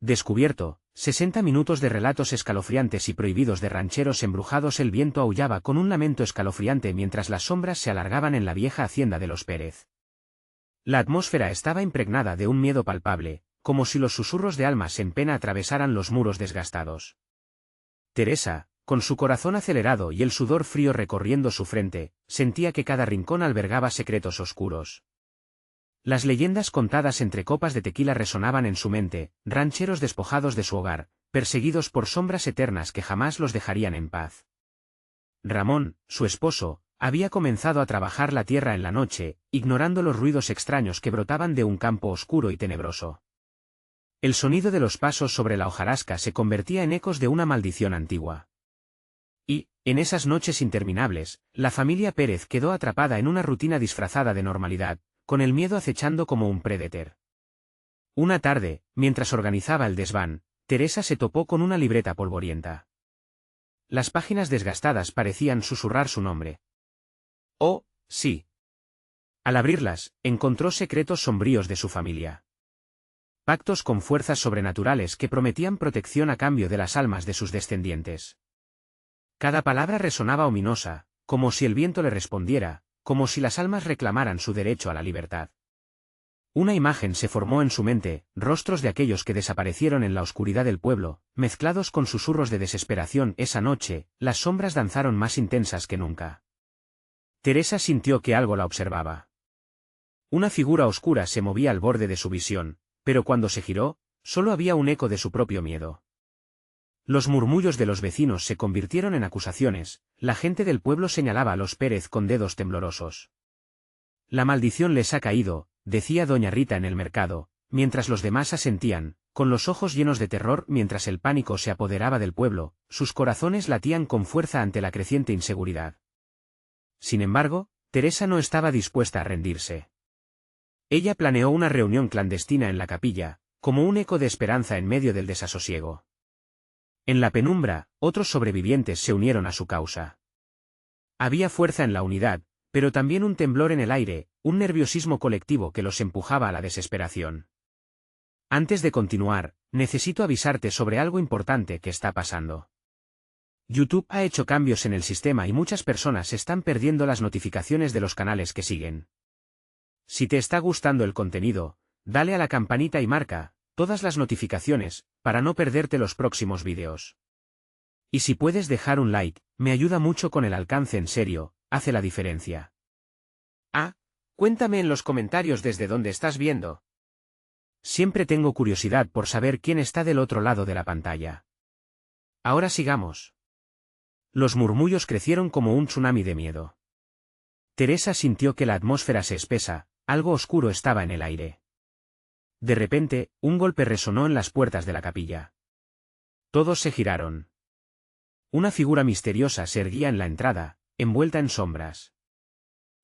Descubierto, 60 minutos de relatos escalofriantes y prohibidos de rancheros embrujados. El viento aullaba con un lamento escalofriante mientras las sombras se alargaban en la vieja hacienda de los Pérez. La atmósfera estaba impregnada de un miedo palpable, como si los susurros de almas en pena atravesaran los muros desgastados. Teresa, con su corazón acelerado y el sudor frío recorriendo su frente, sentía que cada rincón albergaba secretos oscuros. Las leyendas contadas entre copas de tequila resonaban en su mente, rancheros despojados de su hogar, perseguidos por sombras eternas que jamás los dejarían en paz. Ramón, su esposo, había comenzado a trabajar la tierra en la noche, ignorando los ruidos extraños que brotaban de un campo oscuro y tenebroso. El sonido de los pasos sobre la hojarasca se convertía en ecos de una maldición antigua. Y, en esas noches interminables, la familia Pérez quedó atrapada en una rutina disfrazada de normalidad, con el miedo acechando como un predator. Una tarde, mientras organizaba el desván, Teresa se topó con una libreta polvorienta. Las páginas desgastadas parecían susurrar su nombre. Oh, sí. Al abrirlas, encontró secretos sombríos de su familia. Pactos con fuerzas sobrenaturales que prometían protección a cambio de las almas de sus descendientes. Cada palabra resonaba ominosa, como si el viento le respondiera, como si las almas reclamaran su derecho a la libertad. Una imagen se formó en su mente, rostros de aquellos que desaparecieron en la oscuridad del pueblo, mezclados con susurros de desesperación. Esa noche, las sombras danzaron más intensas que nunca. Teresa sintió que algo la observaba. Una figura oscura se movía al borde de su visión, pero cuando se giró, solo había un eco de su propio miedo. Los murmullos de los vecinos se convirtieron en acusaciones, la gente del pueblo señalaba a los Pérez con dedos temblorosos. La maldición les ha caído, decía doña Rita en el mercado, mientras los demás asentían, con los ojos llenos de terror. Mientras el pánico se apoderaba del pueblo, sus corazones latían con fuerza ante la creciente inseguridad. Sin embargo, Teresa no estaba dispuesta a rendirse. Ella planeó una reunión clandestina en la capilla, como un eco de esperanza en medio del desasosiego. En la penumbra, otros sobrevivientes se unieron a su causa. Había fuerza en la unidad, pero también un temblor en el aire, un nerviosismo colectivo que los empujaba a la desesperación. Antes de continuar, necesito avisarte sobre algo importante que está pasando. YouTube ha hecho cambios en el sistema y muchas personas están perdiendo las notificaciones de los canales que siguen. Si te está gustando el contenido, dale a la campanita y marca todas las notificaciones, para no perderte los próximos vídeos. Y si puedes dejar un like, me ayuda mucho con el alcance. En serio, hace la diferencia. Cuéntame en los comentarios desde dónde estás viendo. Siempre tengo curiosidad por saber quién está del otro lado de la pantalla. Ahora sigamos. Los murmullos crecieron como un tsunami de miedo. Teresa sintió que la atmósfera se espesa, algo oscuro estaba en el aire. De repente, un golpe resonó en las puertas de la capilla. Todos se giraron. Una figura misteriosa se erguía en la entrada, envuelta en sombras.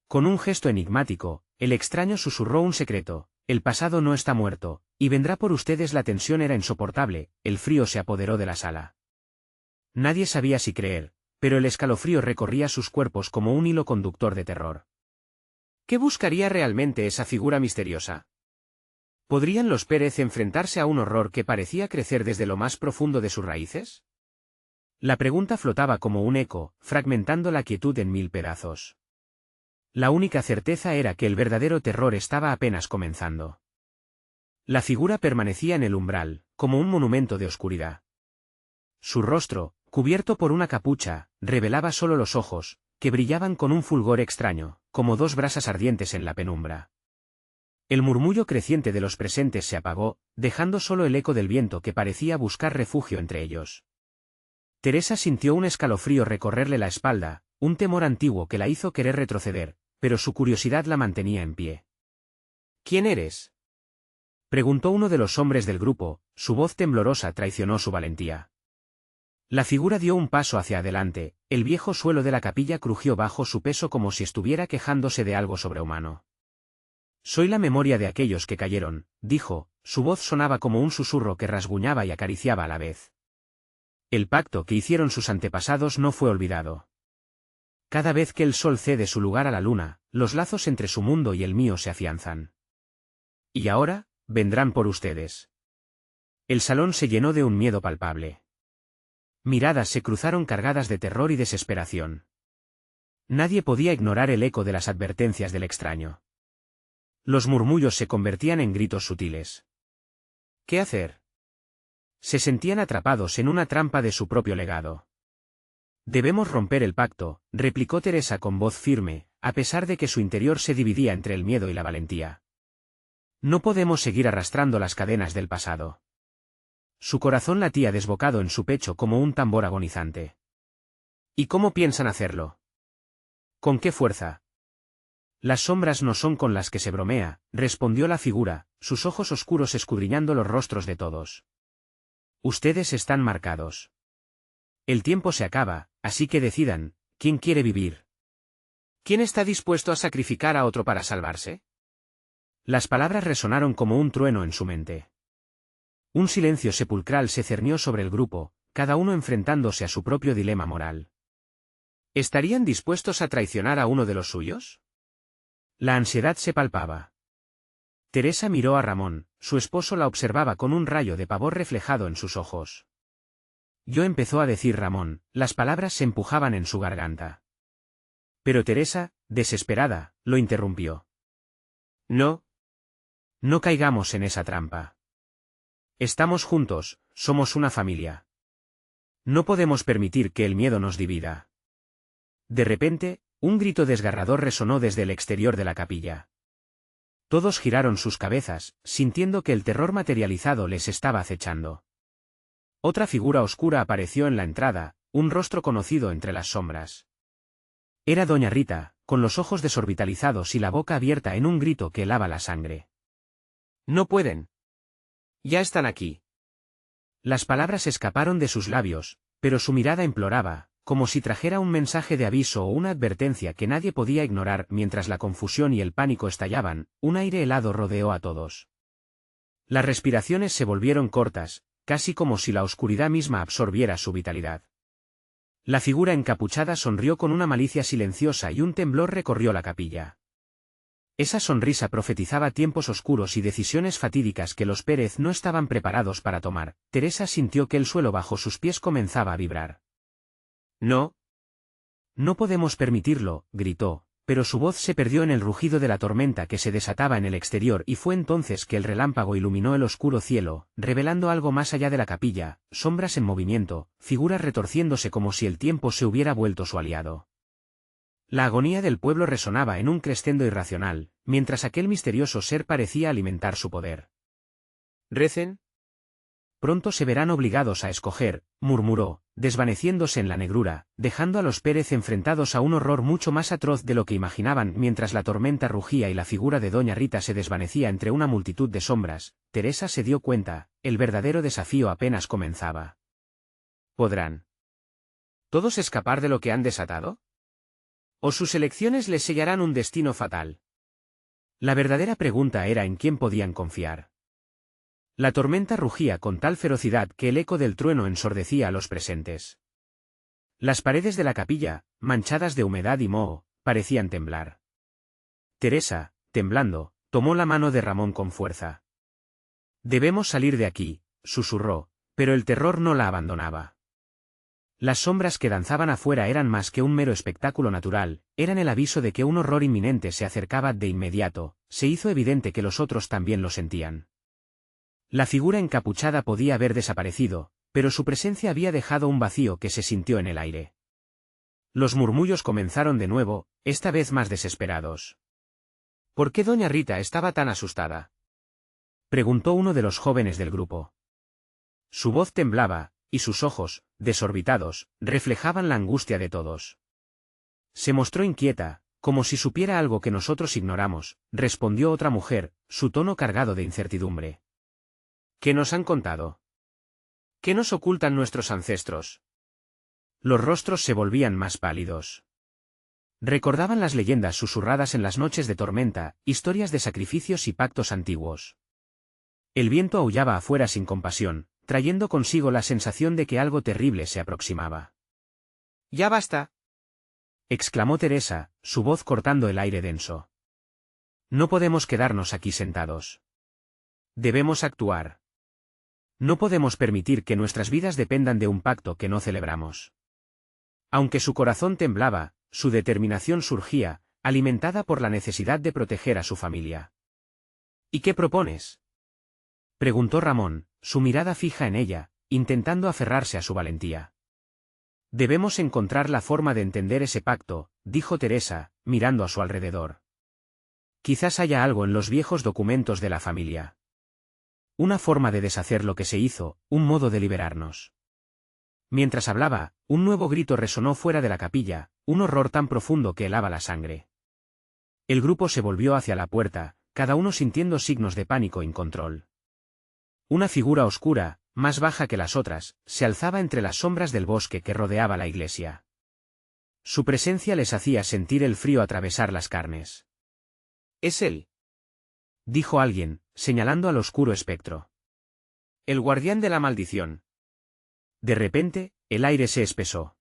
Con un gesto enigmático, el extraño susurró un secreto: el pasado no está muerto, y vendrá por ustedes. La tensión era insoportable, el frío se apoderó de la sala. Nadie sabía si creer, pero el escalofrío recorría sus cuerpos como un hilo conductor de terror. ¿Qué buscaría realmente esa figura misteriosa? ¿Podrían los Pérez enfrentarse a un horror que parecía crecer desde lo más profundo de sus raíces? La pregunta flotaba como un eco, fragmentando la quietud en mil pedazos. La única certeza era que el verdadero terror estaba apenas comenzando. La figura permanecía en el umbral, como un monumento de oscuridad. Su rostro, cubierto por una capucha, revelaba solo los ojos, que brillaban con un fulgor extraño, como dos brasas ardientes en la penumbra. El murmullo creciente de los presentes se apagó, dejando solo el eco del viento que parecía buscar refugio entre ellos. Teresa sintió un escalofrío recorrerle la espalda, un temor antiguo que la hizo querer retroceder, pero su curiosidad la mantenía en pie. ¿Quién eres?, preguntó uno de los hombres del grupo, su voz temblorosa traicionó su valentía. La figura dio un paso hacia adelante, el viejo suelo de la capilla crujió bajo su peso como si estuviera quejándose de algo sobrehumano. Soy la memoria de aquellos que cayeron, dijo, su voz sonaba como un susurro que rasguñaba y acariciaba a la vez. El pacto que hicieron sus antepasados no fue olvidado. Cada vez que el sol cede su lugar a la luna, los lazos entre su mundo y el mío se afianzan. Y ahora, vendrán por ustedes. El salón se llenó de un miedo palpable. Miradas se cruzaron cargadas de terror y desesperación. Nadie podía ignorar el eco de las advertencias del extraño. Los murmullos se convertían en gritos sutiles. ¿Qué hacer? Se sentían atrapados en una trampa de su propio legado. Debemos romper el pacto, replicó Teresa con voz firme, a pesar de que su interior se dividía entre el miedo y la valentía. No podemos seguir arrastrando las cadenas del pasado. Su corazón latía desbocado en su pecho como un tambor agonizante. ¿Y cómo piensan hacerlo? ¿Con qué fuerza? Las sombras no son con las que se bromea, respondió la figura, sus ojos oscuros escudriñando los rostros de todos. Ustedes están marcados. El tiempo se acaba, así que decidan, ¿quién quiere vivir? ¿Quién está dispuesto a sacrificar a otro para salvarse? Las palabras resonaron como un trueno en su mente. Un silencio sepulcral se cernió sobre el grupo, cada uno enfrentándose a su propio dilema moral. ¿Estarían dispuestos a traicionar a uno de los suyos? La ansiedad se palpaba. Teresa miró a Ramón, su esposo la observaba con un rayo de pavor reflejado en sus ojos. Yo empezó a decir Ramón, las palabras se empujaban en su garganta. Pero Teresa, desesperada, lo interrumpió. No. No caigamos en esa trampa. Estamos juntos, somos una familia. No podemos permitir que el miedo nos divida. De repente, un grito desgarrador resonó desde el exterior de la capilla. Todos giraron sus cabezas, sintiendo que el terror materializado les estaba acechando. Otra figura oscura apareció en la entrada, un rostro conocido entre las sombras. Era doña Rita, con los ojos desorbitalizados y la boca abierta en un grito que helaba la sangre. No pueden. Ya están aquí. Las palabras escaparon de sus labios, pero su mirada imploraba, como si trajera un mensaje de aviso o una advertencia que nadie podía ignorar. Mientras la confusión y el pánico estallaban, un aire helado rodeó a todos. Las respiraciones se volvieron cortas, casi como si la oscuridad misma absorbiera su vitalidad. La figura encapuchada sonrió con una malicia silenciosa y un temblor recorrió la capilla. Esa sonrisa profetizaba tiempos oscuros y decisiones fatídicas que los Pérez no estaban preparados para tomar. Teresa sintió que el suelo bajo sus pies comenzaba a vibrar. No. No podemos permitirlo, gritó, pero su voz se perdió en el rugido de la tormenta que se desataba en el exterior y fue entonces que el relámpago iluminó el oscuro cielo, revelando algo más allá de la capilla, sombras en movimiento, figuras retorciéndose como si el tiempo se hubiera vuelto su aliado. La agonía del pueblo resonaba en un crescendo irracional, mientras aquel misterioso ser parecía alimentar su poder. ¿Recen? Pronto se verán obligados a escoger, murmuró, desvaneciéndose en la negrura, dejando a los Pérez enfrentados a un horror mucho más atroz de lo que imaginaban. Mientras la tormenta rugía y la figura de doña Rita se desvanecía entre una multitud de sombras, Teresa se dio cuenta, el verdadero desafío apenas comenzaba. ¿Podrán todos escapar de lo que han desatado? ¿O sus elecciones les sellarán un destino fatal? La verdadera pregunta era en quién podían confiar. La tormenta rugía con tal ferocidad que el eco del trueno ensordecía a los presentes. Las paredes de la capilla, manchadas de humedad y moho, parecían temblar. Teresa, temblando, tomó la mano de Ramón con fuerza. Debemos salir de aquí, susurró, pero el terror no la abandonaba. Las sombras que danzaban afuera eran más que un mero espectáculo natural, eran el aviso de que un horror inminente se acercaba de inmediato. Se hizo evidente que los otros también lo sentían. La figura encapuchada podía haber desaparecido, pero su presencia había dejado un vacío que se sintió en el aire. Los murmullos comenzaron de nuevo, esta vez más desesperados. ¿Por qué doña Rita estaba tan asustada?, preguntó uno de los jóvenes del grupo. Su voz temblaba, y sus ojos, desorbitados, reflejaban la angustia de todos. Se mostró inquieta, como si supiera algo que nosotros ignoramos, respondió otra mujer, su tono cargado de incertidumbre. ¿Qué nos han contado? ¿Qué nos ocultan nuestros ancestros? Los rostros se volvían más pálidos. Recordaban las leyendas susurradas en las noches de tormenta, historias de sacrificios y pactos antiguos. El viento aullaba afuera sin compasión, trayendo consigo la sensación de que algo terrible se aproximaba. «¡Ya basta!», exclamó Teresa, su voz cortando el aire denso. «No podemos quedarnos aquí sentados. Debemos actuar». No podemos permitir que nuestras vidas dependan de un pacto que no celebramos. Aunque su corazón temblaba, su determinación surgía, alimentada por la necesidad de proteger a su familia. ¿Y qué propones?, preguntó Ramón, su mirada fija en ella, intentando aferrarse a su valentía. Debemos encontrar la forma de entender ese pacto, dijo Teresa, mirando a su alrededor. Quizás haya algo en los viejos documentos de la familia. Una forma de deshacer lo que se hizo, un modo de liberarnos. Mientras hablaba, un nuevo grito resonó fuera de la capilla, un horror tan profundo que helaba la sangre. El grupo se volvió hacia la puerta, cada uno sintiendo signos de pánico e incontrol. Una figura oscura, más baja que las otras, se alzaba entre las sombras del bosque que rodeaba la iglesia. Su presencia les hacía sentir el frío atravesar las carnes. «Es él», dijo alguien, señalando al oscuro espectro. «El guardián de la maldición». De repente, el aire se espesó.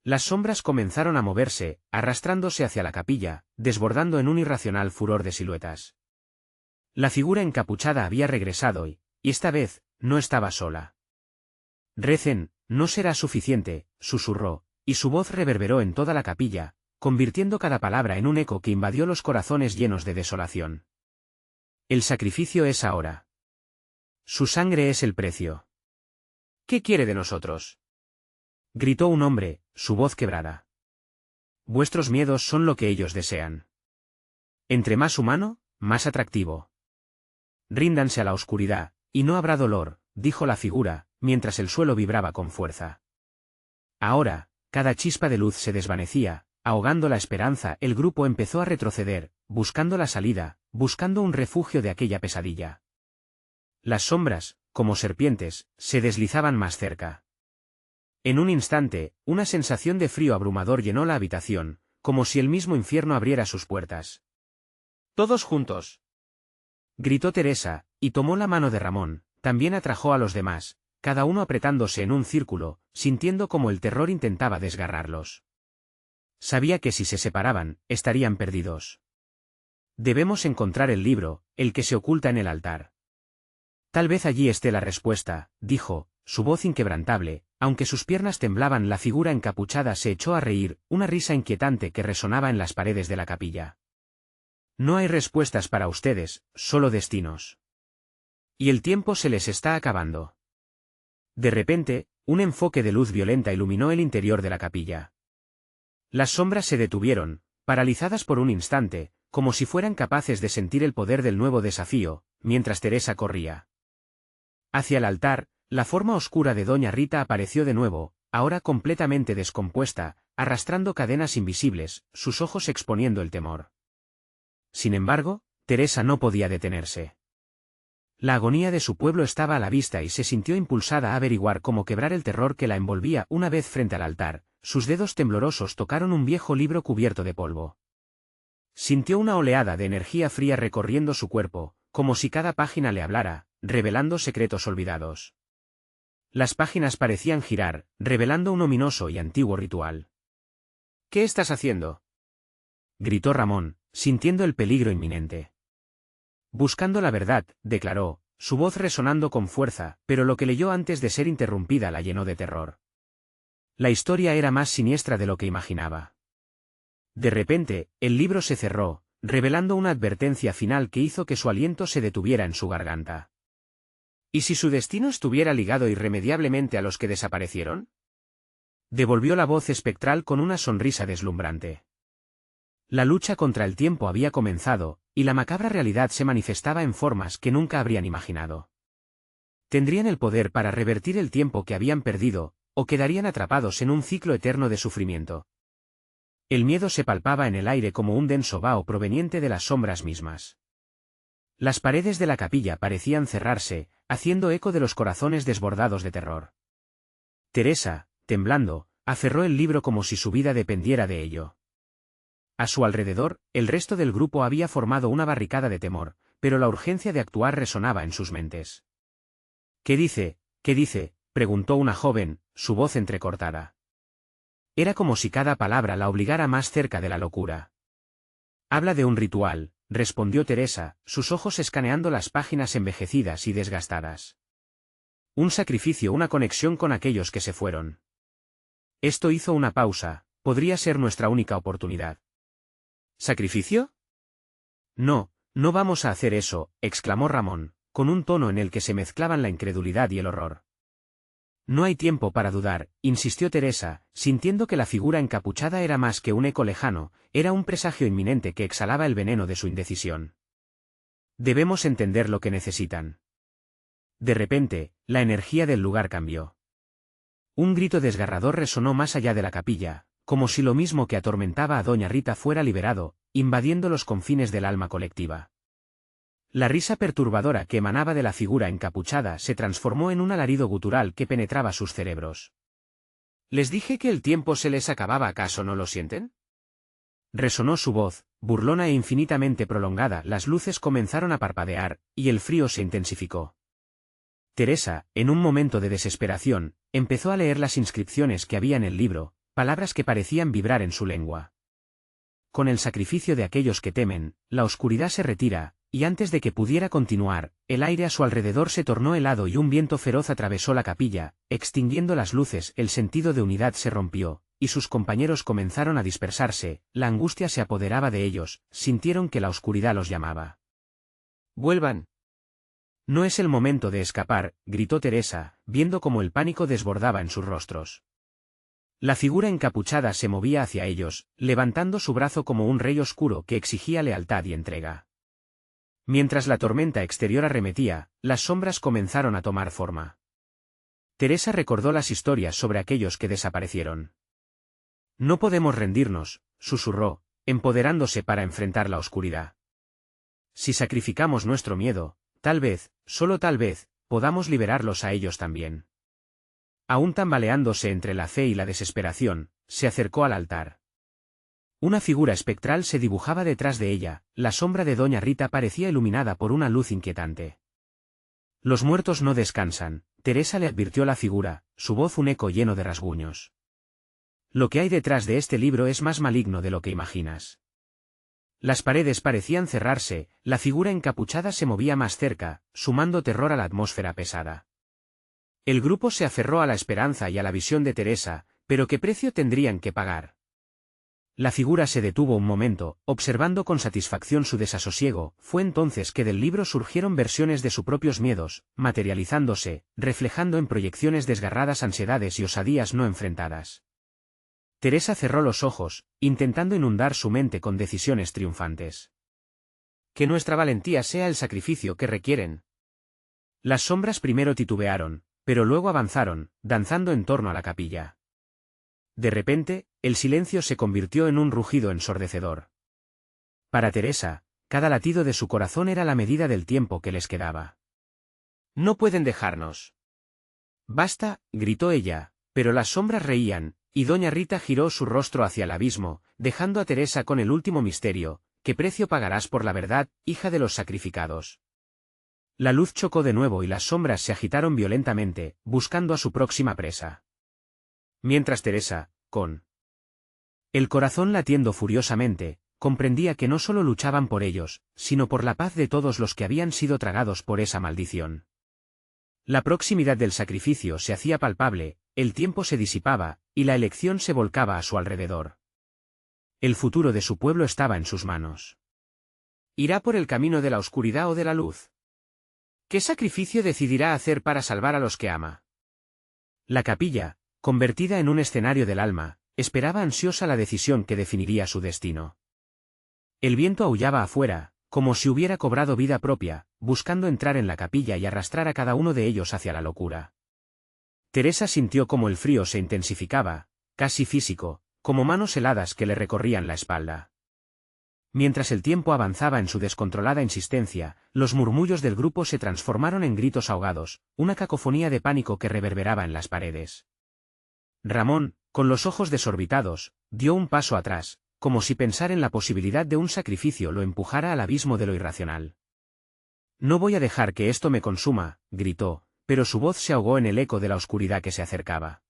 Las sombras comenzaron a moverse, arrastrándose hacia la capilla, desbordando en un irracional furor de siluetas. La figura encapuchada había regresado y esta vez, no estaba sola. «Recen, no será suficiente», susurró, y su voz reverberó en toda la capilla, convirtiendo cada palabra en un eco que invadió los corazones llenos de desolación. «El sacrificio es ahora. Su sangre es el precio». «¿Qué quiere de nosotros?», gritó un hombre, su voz quebrada. «Vuestros miedos son lo que ellos desean. Entre más humano, más atractivo. Ríndanse a la oscuridad, y no habrá dolor», dijo la figura, mientras el suelo vibraba con fuerza. Ahora, cada chispa de luz se desvanecía, ahogando la esperanza. El grupo empezó a retroceder, buscando la salida, buscando un refugio de aquella pesadilla. Las sombras, como serpientes, se deslizaban más cerca. En un instante, una sensación de frío abrumador llenó la habitación, como si el mismo infierno abriera sus puertas. «Todos juntos», gritó Teresa, y tomó la mano de Ramón. También atrajo a los demás, cada uno apretándose en un círculo, sintiendo como el terror intentaba desgarrarlos. Sabía que si se separaban, estarían perdidos. «Debemos encontrar el libro, el que se oculta en el altar. Tal vez allí esté la respuesta», dijo, su voz inquebrantable. Aunque sus piernas temblaban, la figura encapuchada se echó a reír, una risa inquietante que resonaba en las paredes de la capilla. «No hay respuestas para ustedes, solo destinos. Y el tiempo se les está acabando». De repente, un enfoque de luz violenta iluminó el interior de la capilla. Las sombras se detuvieron, paralizadas por un instante, como si fueran capaces de sentir el poder del nuevo desafío, mientras Teresa corría hacia el altar. La forma oscura de Doña Rita apareció de nuevo, ahora completamente descompuesta, arrastrando cadenas invisibles, sus ojos exponiendo el temor. Sin embargo, Teresa no podía detenerse. La agonía de su pueblo estaba a la vista y se sintió impulsada a averiguar cómo quebrar el terror que la envolvía. Una vez frente al altar, sus dedos temblorosos tocaron un viejo libro cubierto de polvo. Sintió una oleada de energía fría recorriendo su cuerpo, como si cada página le hablara, revelando secretos olvidados. Las páginas parecían girar, revelando un ominoso y antiguo ritual. «¿Qué estás haciendo?», gritó Ramón, sintiendo el peligro inminente. «Buscando la verdad», declaró, su voz resonando con fuerza, pero lo que leyó antes de ser interrumpida la llenó de terror. La historia era más siniestra de lo que imaginaba. De repente, el libro se cerró, revelando una advertencia final que hizo que su aliento se detuviera en su garganta. ¿Y si su destino estuviera ligado irremediablemente a los que desaparecieron?, devolvió la voz espectral con una sonrisa deslumbrante. La lucha contra el tiempo había comenzado, y la macabra realidad se manifestaba en formas que nunca habrían imaginado. Tendrían el poder para revertir el tiempo que habían perdido, o quedarían atrapados en un ciclo eterno de sufrimiento. El miedo se palpaba en el aire como un denso vaho proveniente de las sombras mismas. Las paredes de la capilla parecían cerrarse, haciendo eco de los corazones desbordados de terror. Teresa, temblando, aferró el libro como si su vida dependiera de ello. A su alrededor, el resto del grupo había formado una barricada de temor, pero la urgencia de actuar resonaba en sus mentes. «¿Qué dice? ¿Qué dice?», preguntó una joven, su voz entrecortada. Era como si cada palabra la obligara más cerca de la locura. «Habla de un ritual», respondió Teresa, sus ojos escaneando las páginas envejecidas y desgastadas. un sacrificio, una conexión con aquellos que se fueron. Esto hizo una pausa, podría ser nuestra única oportunidad. ¿Sacrificio? No, no vamos a hacer eso, exclamó Ramón, con un tono en el que se mezclaban la incredulidad y el horror. No hay tiempo para dudar, insistió Teresa, sintiendo que la figura encapuchada era más que un eco lejano, era un presagio inminente que exhalaba el veneno de su indecisión. Debemos entender lo que necesitan. De repente, la energía del lugar cambió. Un grito desgarrador resonó más allá de la capilla, como si lo mismo que atormentaba a doña Rita fuera liberado, invadiendo los confines del alma colectiva. La risa perturbadora que emanaba de la figura encapuchada se transformó en un alarido gutural que penetraba sus cerebros. «Les dije que el tiempo se les acababa, ¿acaso no lo sienten?». Resonó su voz, burlona e infinitamente prolongada, las luces comenzaron a parpadear, y el frío se intensificó. Teresa, en un momento de desesperación, empezó a leer las inscripciones que había en el libro, palabras que parecían vibrar en su lengua. Con el sacrificio de aquellos que temen, la oscuridad se retira, y antes de que pudiera continuar, el aire a su alrededor se tornó helado y un viento feroz atravesó la capilla, extinguiendo las luces, el sentido de unidad se rompió, y sus compañeros comenzaron a dispersarse, la angustia se apoderaba de ellos, sintieron que la oscuridad los llamaba. «¡Vuelvan!». «No es el momento de escapar», gritó Teresa, viendo cómo el pánico desbordaba en sus rostros. La figura encapuchada se movía hacia ellos, levantando su brazo como un rey oscuro que exigía lealtad y entrega. Mientras la tormenta exterior arremetía, las sombras comenzaron a tomar forma. Teresa recordó las historias sobre aquellos que desaparecieron. «No podemos rendirnos», susurró, empoderándose para enfrentar la oscuridad. «Si sacrificamos nuestro miedo, tal vez, solo tal vez, podamos liberarlos a ellos también». Aún tambaleándose entre la fe y la desesperación, se acercó al altar. Una figura espectral se dibujaba detrás de ella, la sombra de doña Rita parecía iluminada por una luz inquietante. «Los muertos no descansan», Teresa le advirtió la figura, su voz un eco lleno de rasguños. «Lo que hay detrás de este libro es más maligno de lo que imaginas». Las paredes parecían cerrarse, la figura encapuchada se movía más cerca, sumando terror a la atmósfera pesada. El grupo se aferró a la esperanza y a la visión de Teresa, pero ¿qué precio tendrían que pagar? La figura se detuvo un momento, observando con satisfacción su desasosiego, fue entonces que del libro surgieron versiones de sus propios miedos, materializándose, reflejando en proyecciones desgarradas ansiedades y osadías no enfrentadas. Teresa cerró los ojos, intentando inundar su mente con decisiones triunfantes. «Que nuestra valentía sea el sacrificio que requieren». Las sombras primero titubearon, pero luego avanzaron, danzando en torno a la capilla. De repente, el silencio se convirtió en un rugido ensordecedor. Para Teresa, cada latido de su corazón era la medida del tiempo que les quedaba. «No pueden dejarnos». «Basta», gritó ella, pero las sombras reían, y doña Rita giró su rostro hacia el abismo, dejando a Teresa con el último misterio: ¿qué precio pagarás por la verdad, hija de los sacrificados? La luz chocó de nuevo y las sombras se agitaron violentamente, buscando a su próxima presa. Mientras Teresa, con el corazón latiendo furiosamente, comprendía que no solo luchaban por ellos, sino por la paz de todos los que habían sido tragados por esa maldición. La proximidad del sacrificio se hacía palpable, el tiempo se disipaba, y la elección se volcaba a su alrededor. El futuro de su pueblo estaba en sus manos. ¿Irá por el camino de la oscuridad o de la luz? ¿Qué sacrificio decidirá hacer para salvar a los que ama? La capilla, convertida en un escenario del alma, esperaba ansiosa la decisión que definiría su destino. El viento aullaba afuera, como si hubiera cobrado vida propia, buscando entrar en la capilla y arrastrar a cada uno de ellos hacia la locura. Teresa sintió como el frío se intensificaba, casi físico, como manos heladas que le recorrían la espalda. Mientras el tiempo avanzaba en su descontrolada insistencia, los murmullos del grupo se transformaron en gritos ahogados, una cacofonía de pánico que reverberaba en las paredes. Ramón, con los ojos desorbitados, dio un paso atrás, como si pensar en la posibilidad de un sacrificio lo empujara al abismo de lo irracional. «No voy a dejar que esto me consuma», gritó, pero su voz se ahogó en el eco de la oscuridad que se acercaba.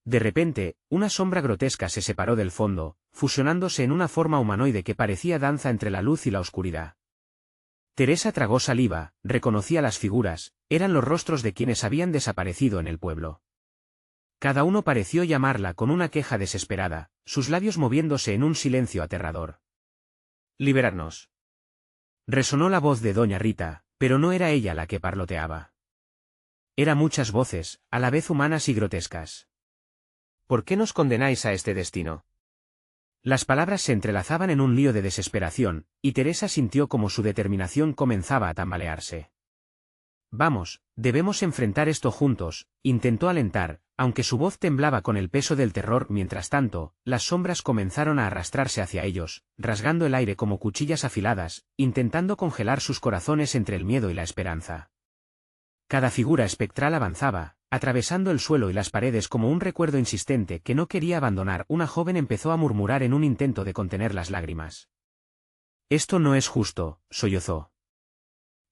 De repente, una sombra grotesca se separó del fondo, fusionándose en una forma humanoide que parecía danza entre la luz y la oscuridad. Teresa tragó saliva, reconocía las figuras, eran los rostros de quienes habían desaparecido en el pueblo. Cada uno pareció llamarla con una queja desesperada, sus labios moviéndose en un silencio aterrador. «Liberarnos». Resonó la voz de doña Rita, pero no era ella la que parloteaba. Eran muchas voces, a la vez humanas y grotescas. «¿Por qué nos condenáis a este destino?». Las palabras se entrelazaban en un lío de desesperación, y Teresa sintió como su determinación comenzaba a tambalearse. «Vamos, debemos enfrentar esto juntos», intentó alentar, aunque su voz temblaba con el peso del terror. Mientras tanto, las sombras comenzaron a arrastrarse hacia ellos, rasgando el aire como cuchillas afiladas, intentando congelar sus corazones entre el miedo y la esperanza. Cada figura espectral avanzaba, atravesando el suelo y las paredes como un recuerdo insistente que no quería abandonar. Una joven empezó a murmurar en un intento de contener las lágrimas. «Esto no es justo», sollozó.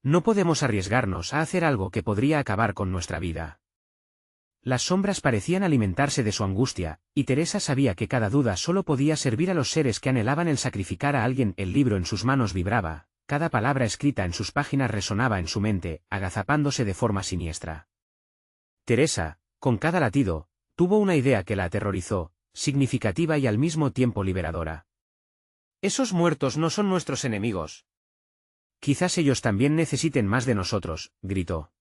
«No podemos arriesgarnos a hacer algo que podría acabar con nuestra vida». Las sombras parecían alimentarse de su angustia, y Teresa sabía que cada duda solo podía servir a los seres que anhelaban el sacrificar a alguien. El libro en sus manos vibraba, cada palabra escrita en sus páginas resonaba en su mente, agazapándose de forma siniestra. Teresa, con cada latido, tuvo una idea que la aterrorizó, significativa y al mismo tiempo liberadora. «Esos muertos no son nuestros enemigos». «Quizás ellos también necesiten más de nosotros», gritó.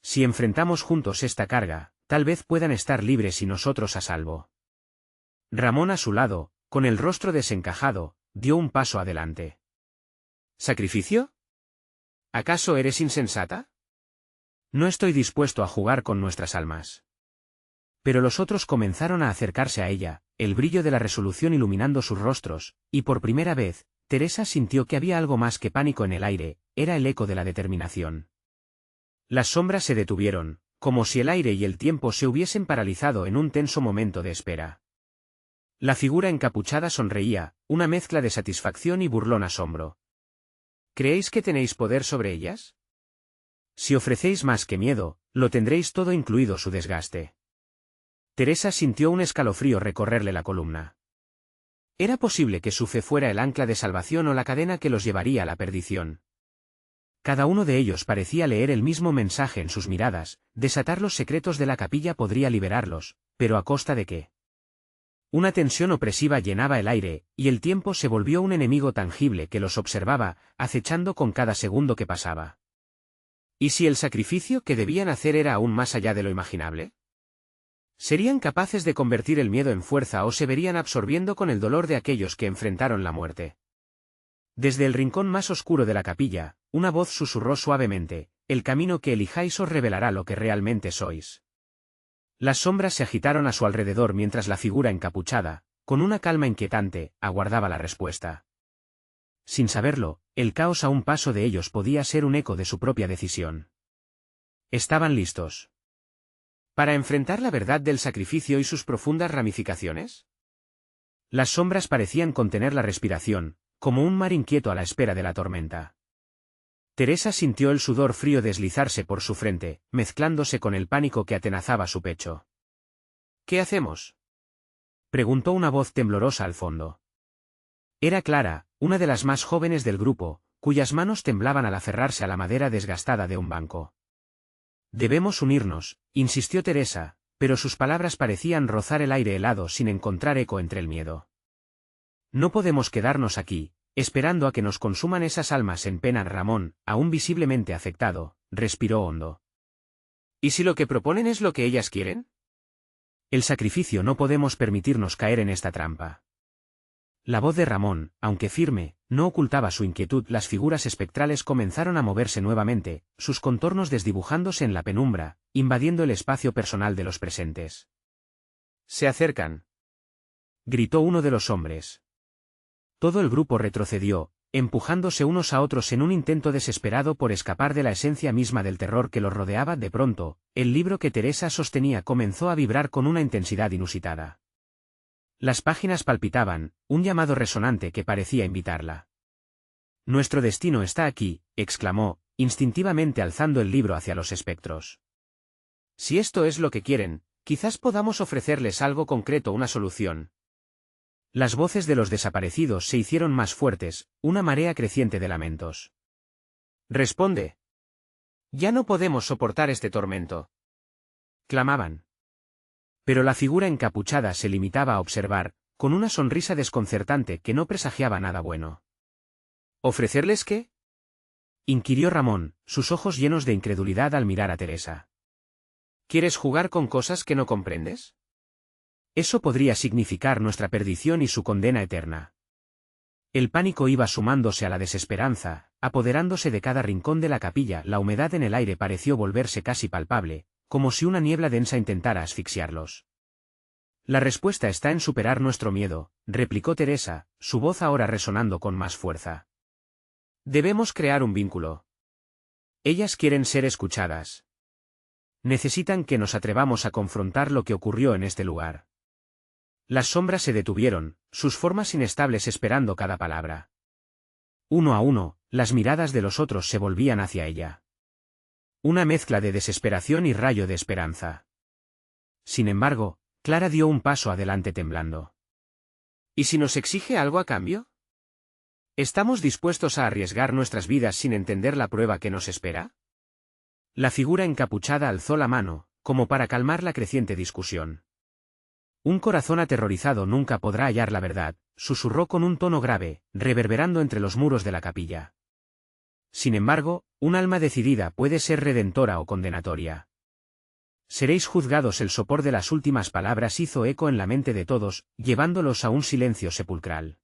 «Si enfrentamos juntos esta carga, tal vez puedan estar libres y nosotros a salvo». Ramón a su lado, con el rostro desencajado, dio un paso adelante. «¿Sacrificio? ¿Acaso eres insensata?» «No estoy dispuesto a jugar con nuestras almas». Pero los otros comenzaron a acercarse a ella, el brillo de la resolución iluminando sus rostros, y por primera vez, Teresa sintió que había algo más que pánico en el aire, era el eco de la determinación. Las sombras se detuvieron, como si el aire y el tiempo se hubiesen paralizado en un tenso momento de espera. La figura encapuchada sonreía, una mezcla de satisfacción y burlón asombro. «¿Creéis que tenéis poder sobre ellas? Si ofrecéis más que miedo, lo tendréis todo, incluido su desgaste». Teresa sintió un escalofrío recorrerle la columna. Era posible que su fe fuera el ancla de salvación o la cadena que los llevaría a la perdición. Cada uno de ellos parecía leer el mismo mensaje en sus miradas: desatar los secretos de la capilla podría liberarlos, pero ¿a costa de qué? Una tensión opresiva llenaba el aire, y el tiempo se volvió un enemigo tangible que los observaba, acechando con cada segundo que pasaba. ¿Y si el sacrificio que debían hacer era aún más allá de lo imaginable? ¿Serían capaces de convertir el miedo en fuerza o se verían absorbiendo con el dolor de aquellos que enfrentaron la muerte? Desde el rincón más oscuro de la capilla, una voz susurró suavemente: «El camino que elijáis os revelará lo que realmente sois». Las sombras se agitaron a su alrededor mientras la figura encapuchada, con una calma inquietante, aguardaba la respuesta. Sin saberlo, el caos a un paso de ellos podía ser un eco de su propia decisión. ¿Estaban listos para enfrentar la verdad del sacrificio y sus profundas ramificaciones? Las sombras parecían contener la respiración, como un mar inquieto a la espera de la tormenta. Teresa sintió el sudor frío deslizarse por su frente, mezclándose con el pánico que atenazaba su pecho. «¿Qué hacemos?», preguntó una voz temblorosa al fondo. Era Clara, una de las más jóvenes del grupo, cuyas manos temblaban al aferrarse a la madera desgastada de un banco. «Debemos unirnos», insistió Teresa, pero sus palabras parecían rozar el aire helado sin encontrar eco entre el miedo. «No podemos quedarnos aquí, esperando a que nos consuman esas almas en pena». Ramón, aún visiblemente afectado, respiró hondo. «¿Y si lo que proponen es lo que ellas quieren?». «El sacrificio, no podemos permitirnos caer en esta trampa». La voz de Ramón, aunque firme, no ocultaba su inquietud. Las figuras espectrales comenzaron a moverse nuevamente, sus contornos desdibujándose en la penumbra, invadiendo el espacio personal de los presentes. «Se acercan», gritó uno de los hombres. Todo el grupo retrocedió, empujándose unos a otros en un intento desesperado por escapar de la esencia misma del terror que los rodeaba. De pronto, el libro que Teresa sostenía comenzó a vibrar con una intensidad inusitada. Las páginas palpitaban, un llamado resonante que parecía invitarla. «Nuestro destino está aquí», exclamó, instintivamente alzando el libro hacia los espectros. «Si esto es lo que quieren, quizás podamos ofrecerles algo concreto, una solución». Las voces de los desaparecidos se hicieron más fuertes, una marea creciente de lamentos. Responde. Ya no podemos soportar este tormento. Clamaban. Pero la figura encapuchada se limitaba a observar, con una sonrisa desconcertante que no presagiaba nada bueno. ¿Ofrecerles qué? Inquirió Ramón, sus ojos llenos de incredulidad al mirar a Teresa. ¿Quieres jugar con cosas que no comprendes? Eso podría significar nuestra perdición y su condena eterna. El pánico iba sumándose a la desesperanza, apoderándose de cada rincón de la capilla. La humedad en el aire pareció volverse casi palpable, como si una niebla densa intentara asfixiarlos. La respuesta está en superar nuestro miedo, replicó Teresa, su voz ahora resonando con más fuerza. Debemos crear un vínculo. Ellas quieren ser escuchadas. Necesitan que nos atrevamos a confrontar lo que ocurrió en este lugar. Las sombras se detuvieron, sus formas inestables esperando cada palabra. Uno a uno, las miradas de los otros se volvían hacia ella. Una mezcla de desesperación y rayo de esperanza. Sin embargo, Clara dio un paso adelante temblando. ¿Y si nos exige algo a cambio? ¿Estamos dispuestos a arriesgar nuestras vidas sin entender la prueba que nos espera? La figura encapuchada alzó la mano, como para calmar la creciente discusión. Un corazón aterrorizado nunca podrá hallar la verdad, susurró con un tono grave, reverberando entre los muros de la capilla. Sin embargo, un alma decidida puede ser redentora o condenatoria. Seréis juzgados. El sopor de las últimas palabras hizo eco en la mente de todos, llevándolos a un silencio sepulcral.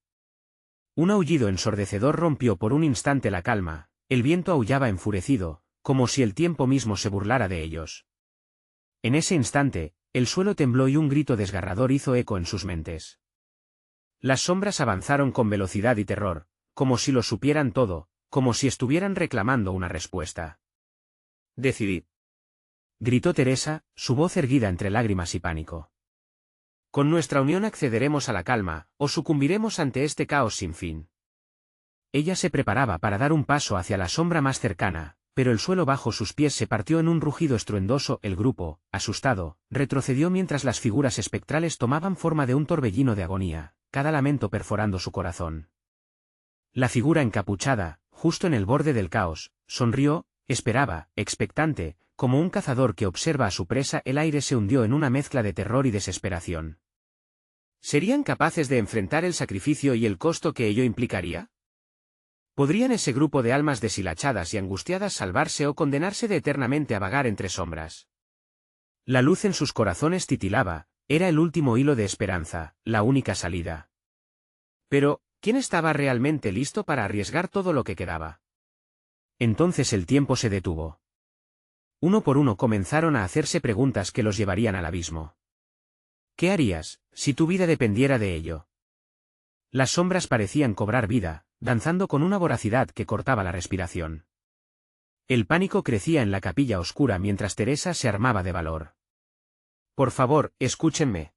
Un aullido ensordecedor rompió por un instante la calma, el viento aullaba enfurecido, como si el tiempo mismo se burlara de ellos. En ese instante, el suelo tembló y un grito desgarrador hizo eco en sus mentes. Las sombras avanzaron con velocidad y terror, como si lo supieran todo, como si estuvieran reclamando una respuesta. Decidid. Gritó Teresa, su voz erguida entre lágrimas y pánico. Con nuestra unión accederemos a la calma, o sucumbiremos ante este caos sin fin. Ella se preparaba para dar un paso hacia la sombra más cercana, pero el suelo bajo sus pies se partió en un rugido estruendoso. El grupo, asustado, retrocedió mientras las figuras espectrales tomaban forma de un torbellino de agonía, cada lamento perforando su corazón. La figura encapuchada, justo en el borde del caos, sonrió, esperaba, expectante, como un cazador que observa a su presa. El aire se hundió en una mezcla de terror y desesperación. ¿Serían capaces de enfrentar el sacrificio y el costo que ello implicaría? ¿Podrían ese grupo de almas deshilachadas y angustiadas salvarse o condenarse de eternamente a vagar entre sombras? La luz en sus corazones titilaba, era el último hilo de esperanza, la única salida. Pero, ¿quién estaba realmente listo para arriesgar todo lo que quedaba? Entonces el tiempo se detuvo. Uno por uno comenzaron a hacerse preguntas que los llevarían al abismo. ¿Qué harías, si tu vida dependiera de ello? Las sombras parecían cobrar vida, danzando con una voracidad que cortaba la respiración. El pánico crecía en la capilla oscura mientras Teresa se armaba de valor. Por favor, escúchenme.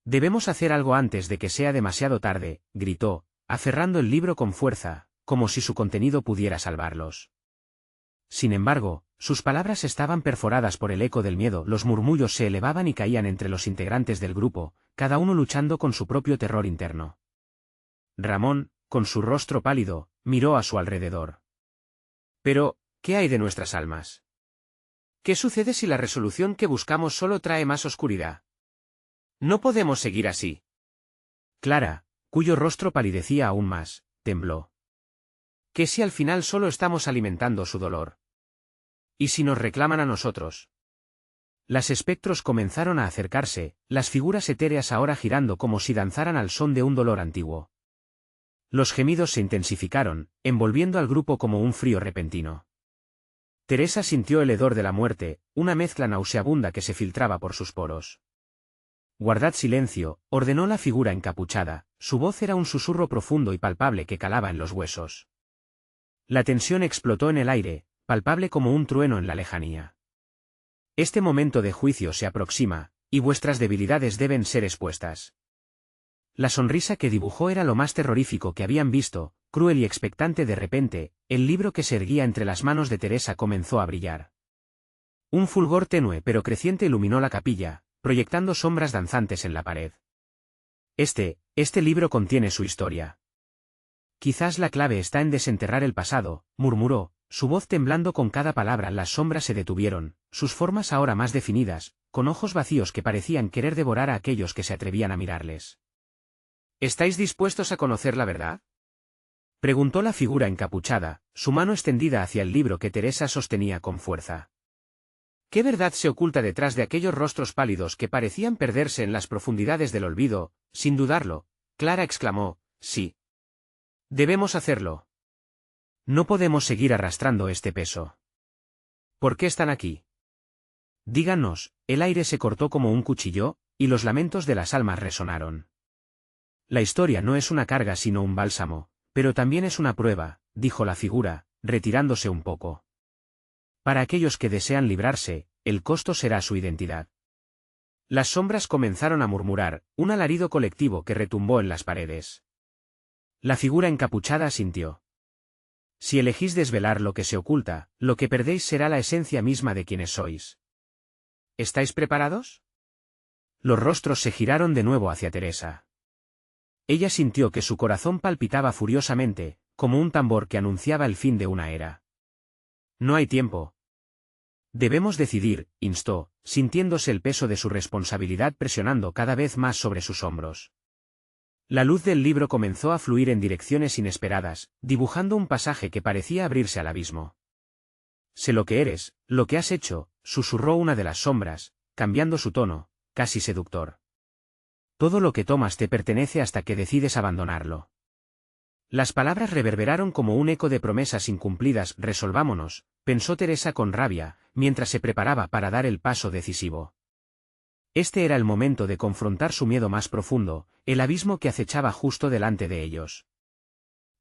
Debemos hacer algo antes de que sea demasiado tarde, gritó, aferrando el libro con fuerza, como si su contenido pudiera salvarlos. Sin embargo, sus palabras estaban perforadas por el eco del miedo. Los murmullos se elevaban y caían entre los integrantes del grupo, cada uno luchando con su propio terror interno. Ramón, con su rostro pálido, miró a su alrededor. Pero, ¿qué hay de nuestras almas? ¿Qué sucede si la resolución que buscamos solo trae más oscuridad? No podemos seguir así. Clara, cuyo rostro palidecía aún más, tembló. ¿Qué si al final solo estamos alimentando su dolor? ¿Y si nos reclaman a nosotros? Las espectros comenzaron a acercarse, las figuras etéreas ahora girando como si danzaran al son de un dolor antiguo. Los gemidos se intensificaron, envolviendo al grupo como un frío repentino. Teresa sintió el hedor de la muerte, una mezcla nauseabunda que se filtraba por sus poros. Guardad silencio, ordenó la figura encapuchada, su voz era un susurro profundo y palpable que calaba en los huesos. La tensión explotó en el aire, palpable como un trueno en la lejanía. Este momento de juicio se aproxima, y vuestras debilidades deben ser expuestas. La sonrisa que dibujó era lo más terrorífico que habían visto, cruel y expectante. De repente, el libro que se erguía entre las manos de Teresa comenzó a brillar. Un fulgor tenue pero creciente iluminó la capilla, proyectando sombras danzantes en la pared. Este libro contiene su historia. Quizás la clave está en desenterrar el pasado, murmuró, su voz temblando con cada palabra. Las sombras se detuvieron, sus formas ahora más definidas, con ojos vacíos que parecían querer devorar a aquellos que se atrevían a mirarles. ¿Estáis dispuestos a conocer la verdad? Preguntó la figura encapuchada, su mano extendida hacia el libro que Teresa sostenía con fuerza. ¿Qué verdad se oculta detrás de aquellos rostros pálidos que parecían perderse en las profundidades del olvido? Sin dudarlo, Clara exclamó, sí. Debemos hacerlo. No podemos seguir arrastrando este peso. ¿Por qué están aquí? Díganos. El aire se cortó como un cuchillo, y los lamentos de las almas resonaron. La historia no es una carga sino un bálsamo, pero también es una prueba, dijo la figura, retirándose un poco. Para aquellos que desean librarse, el costo será su identidad. Las sombras comenzaron a murmurar, un alarido colectivo que retumbó en las paredes. La figura encapuchada asintió. Si elegís desvelar lo que se oculta, lo que perdéis será la esencia misma de quienes sois. ¿Estáis preparados? Los rostros se giraron de nuevo hacia Teresa. Ella sintió que su corazón palpitaba furiosamente, como un tambor que anunciaba el fin de una era. No hay tiempo. Debemos decidir, instó, sintiéndose el peso de su responsabilidad presionando cada vez más sobre sus hombros. La luz del libro comenzó a fluir en direcciones inesperadas, dibujando un pasaje que parecía abrirse al abismo. Sé lo que eres, lo que has hecho, susurró una de las sombras, cambiando su tono, casi seductor. Todo lo que tomas te pertenece hasta que decides abandonarlo. Las palabras reverberaron como un eco de promesas incumplidas. Resolvámonos, pensó Teresa con rabia, mientras se preparaba para dar el paso decisivo. Este era el momento de confrontar su miedo más profundo, el abismo que acechaba justo delante de ellos.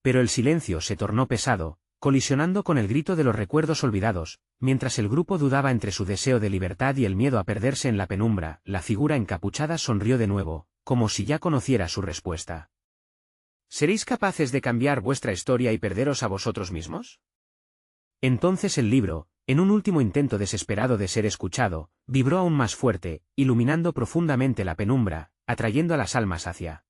Pero el silencio se tornó pesado, colisionando con el grito de los recuerdos olvidados, mientras el grupo dudaba entre su deseo de libertad y el miedo a perderse en la penumbra. La figura encapuchada sonrió de nuevo, como si ya conociera su respuesta. ¿Seréis capaces de cambiar vuestra historia y perderos a vosotros mismos? Entonces el libro, en un último intento desesperado de ser escuchado, vibró aún más fuerte, iluminando profundamente la penumbra, atrayendo a las almas hacia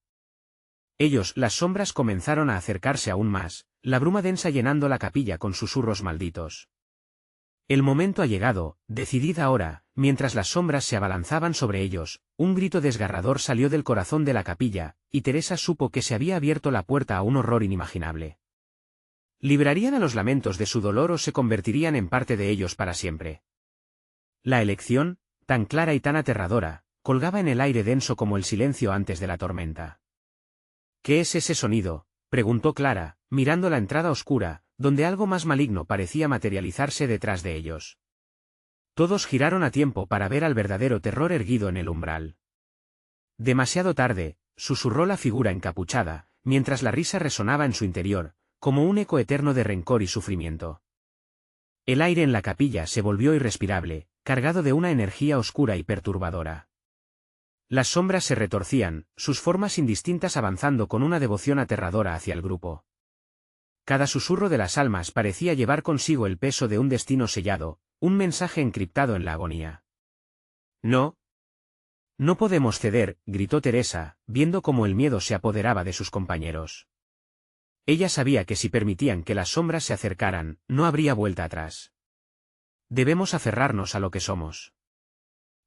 ellos. Las sombras comenzaron a acercarse aún más, la bruma densa llenando la capilla con susurros malditos. El momento ha llegado, decidid ahora. Mientras las sombras se abalanzaban sobre ellos, un grito desgarrador salió del corazón de la capilla, y Teresa supo que se había abierto la puerta a un horror inimaginable. ¿Librarían a los lamentos de su dolor o se convertirían en parte de ellos para siempre? La elección, tan clara y tan aterradora, colgaba en el aire denso como el silencio antes de la tormenta. ¿Qué es ese sonido?, preguntó Clara, mirando la entrada oscura, donde algo más maligno parecía materializarse detrás de ellos. Todos giraron a tiempo para ver al verdadero terror erguido en el umbral. Demasiado tarde, susurró la figura encapuchada, mientras la risa resonaba en su interior, como un eco eterno de rencor y sufrimiento. El aire en la capilla se volvió irrespirable, cargado de una energía oscura y perturbadora. Las sombras se retorcían, sus formas indistintas avanzando con una devoción aterradora hacia el grupo. Cada susurro de las almas parecía llevar consigo el peso de un destino sellado, un mensaje encriptado en la agonía. No. No podemos ceder, gritó Teresa, viendo cómo el miedo se apoderaba de sus compañeros. Ella sabía que si permitían que las sombras se acercaran, no habría vuelta atrás. Debemos aferrarnos a lo que somos.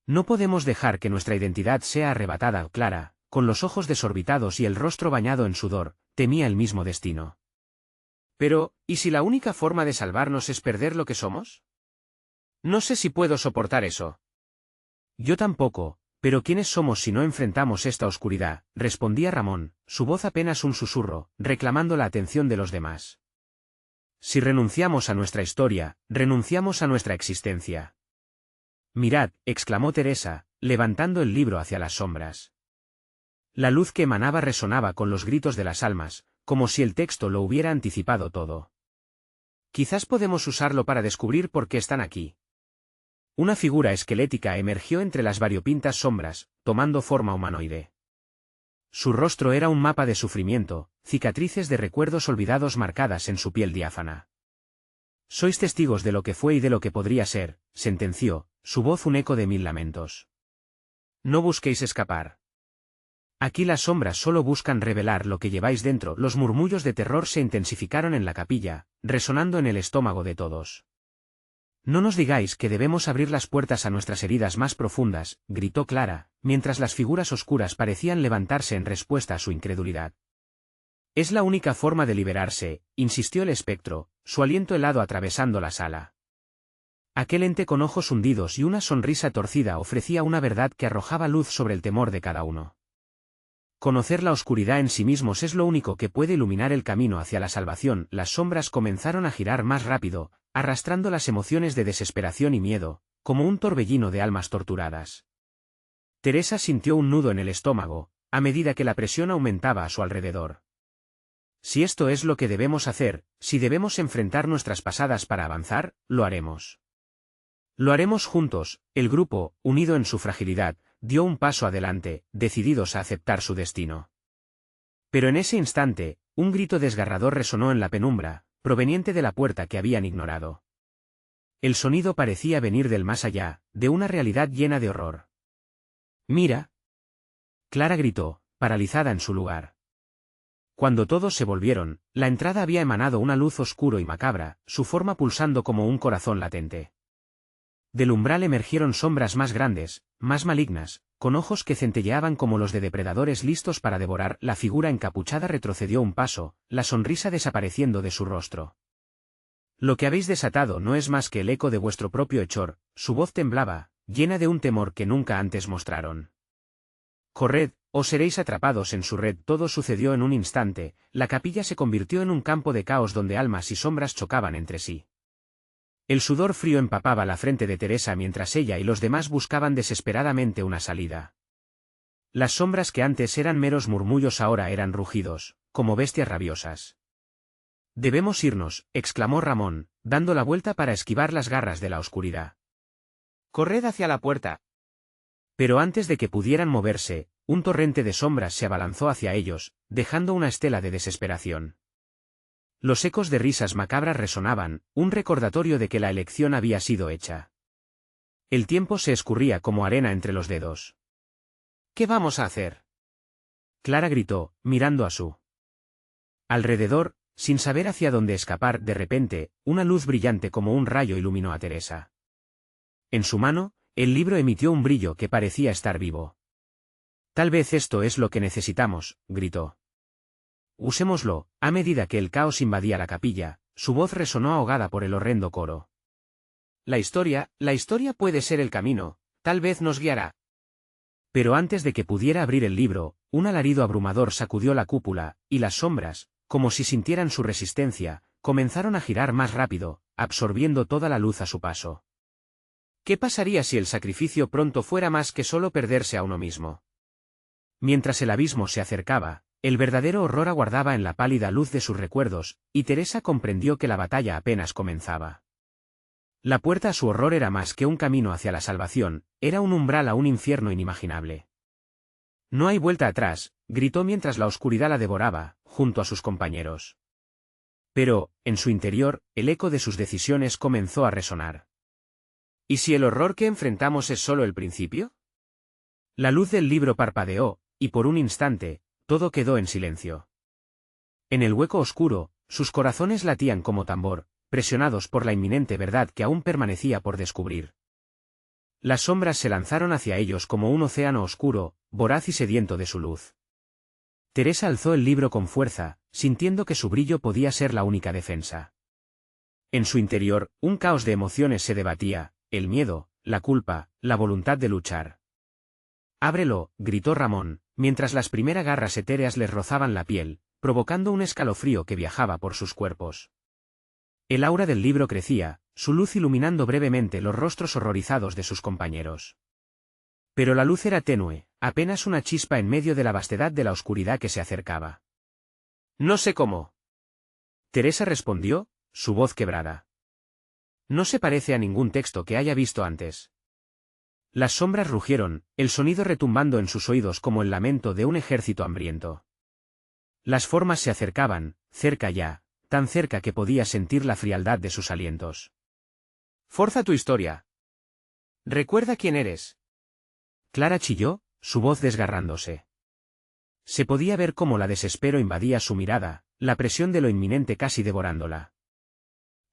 No podemos dejar que nuestra identidad sea arrebatada. Clara, con los ojos desorbitados y el rostro bañado en sudor, temía el mismo destino. Pero, ¿y si la única forma de salvarnos es perder lo que somos? No sé si puedo soportar eso. Yo tampoco, pero ¿quiénes somos si no enfrentamos esta oscuridad?, respondía Ramón, su voz apenas un susurro, reclamando la atención de los demás. Si renunciamos a nuestra historia, renunciamos a nuestra existencia. Mirad, exclamó Teresa, levantando el libro hacia las sombras. La luz que emanaba resonaba con los gritos de las almas, como si el texto lo hubiera anticipado todo. Quizás podemos usarlo para descubrir por qué están aquí. Una figura esquelética emergió entre las variopintas sombras, tomando forma humanoide. Su rostro era un mapa de sufrimiento, cicatrices de recuerdos olvidados marcadas en su piel diáfana. Sois testigos de lo que fue y de lo que podría ser, sentenció, su voz un eco de 1000 lamentos. No busquéis escapar. Aquí las sombras solo buscan revelar lo que lleváis dentro. Los murmullos de terror se intensificaron en la capilla, resonando en el estómago de todos. No nos digáis que debemos abrir las puertas a nuestras heridas más profundas, gritó Clara, mientras las figuras oscuras parecían levantarse en respuesta a su incredulidad. Es la única forma de liberarse, insistió el espectro, su aliento helado atravesando la sala. Aquel ente con ojos hundidos y una sonrisa torcida ofrecía una verdad que arrojaba luz sobre el temor de cada uno. Conocer la oscuridad en sí mismos es lo único que puede iluminar el camino hacia la salvación. Las sombras comenzaron a girar más rápido, arrastrando las emociones de desesperación y miedo, como un torbellino de almas torturadas. Teresa sintió un nudo en el estómago, a medida que la presión aumentaba a su alrededor. Si esto es lo que debemos hacer, si debemos enfrentar nuestras pasadas para avanzar, lo haremos. Lo haremos juntos. El grupo, unido en su fragilidad, dio un paso adelante, decididos a aceptar su destino. Pero en ese instante, un grito desgarrador resonó en la penumbra, proveniente de la puerta que habían ignorado. El sonido parecía venir del más allá, de una realidad llena de horror. «¡Mira!», Clara gritó, paralizada en su lugar. Cuando todos se volvieron, la entrada había emanado una luz oscuro y macabra, su forma pulsando como un corazón latente. Del umbral emergieron sombras más grandes, más malignas, con ojos que centelleaban como los de depredadores listos para devorar. La figura encapuchada retrocedió un paso, la sonrisa desapareciendo de su rostro. «Lo que habéis desatado no es más que el eco de vuestro propio hechor», su voz temblaba, llena de un temor que nunca antes mostraron. «Corred, o seréis atrapados en su red». Todo sucedió en un instante, la capilla se convirtió en un campo de caos donde almas y sombras chocaban entre sí. El sudor frío empapaba la frente de Teresa mientras ella y los demás buscaban desesperadamente una salida. Las sombras que antes eran meros murmullos ahora eran rugidos, como bestias rabiosas. «Debemos irnos», exclamó Ramón, dando la vuelta para esquivar las garras de la oscuridad. «Corred hacia la puerta». Pero antes de que pudieran moverse, un torrente de sombras se abalanzó hacia ellos, dejando una estela de desesperación. Los ecos de risas macabras resonaban, un recordatorio de que la elección había sido hecha. El tiempo se escurría como arena entre los dedos. «¿Qué vamos a hacer?», Clara gritó, mirando a su alrededor, sin saber hacia dónde escapar. De repente, una luz brillante como un rayo iluminó a Teresa. En su mano, el libro emitió un brillo que parecía estar vivo. «Tal vez esto es lo que necesitamos», gritó. «Usémoslo». A medida que el caos invadía la capilla, su voz resonó ahogada por el horrendo coro. La historia puede ser el camino, tal vez nos guiará». Pero antes de que pudiera abrir el libro, un alarido abrumador sacudió la cúpula, y las sombras, como si sintieran su resistencia, comenzaron a girar más rápido, absorbiendo toda la luz a su paso. ¿Qué pasaría si el sacrificio pronto fuera más que solo perderse a uno mismo? Mientras el abismo se acercaba, el verdadero horror aguardaba en la pálida luz de sus recuerdos, y Teresa comprendió que la batalla apenas comenzaba. La puerta a su horror era más que un camino hacia la salvación, era un umbral a un infierno inimaginable. «No hay vuelta atrás», gritó mientras la oscuridad la devoraba, junto a sus compañeros. Pero, en su interior, el eco de sus decisiones comenzó a resonar. «¿Y si el horror que enfrentamos es solo el principio?». La luz del libro parpadeó, y por un instante, todo quedó en silencio. En el hueco oscuro, sus corazones latían como tambor, presionados por la inminente verdad que aún permanecía por descubrir. Las sombras se lanzaron hacia ellos como un océano oscuro, voraz y sediento de su luz. Teresa alzó el libro con fuerza, sintiendo que su brillo podía ser la única defensa. En su interior, un caos de emociones se debatía, el miedo, la culpa, la voluntad de luchar. «Ábrelo», gritó Ramón, mientras las primeras garras etéreas les rozaban la piel, provocando un escalofrío que viajaba por sus cuerpos. El aura del libro crecía, su luz iluminando brevemente los rostros horrorizados de sus compañeros. Pero la luz era tenue, apenas una chispa en medio de la vastedad de la oscuridad que se acercaba. «No sé cómo». Teresa respondió, su voz quebrada. «No se parece a ningún texto que haya visto antes». Las sombras rugieron, el sonido retumbando en sus oídos como el lamento de un ejército hambriento. Las formas se acercaban, cerca ya, tan cerca que podía sentir la frialdad de sus alientos. «Forza tu historia. Recuerda quién eres». Clara chilló, su voz desgarrándose. Se podía ver cómo la desespero invadía su mirada, la presión de lo inminente casi devorándola.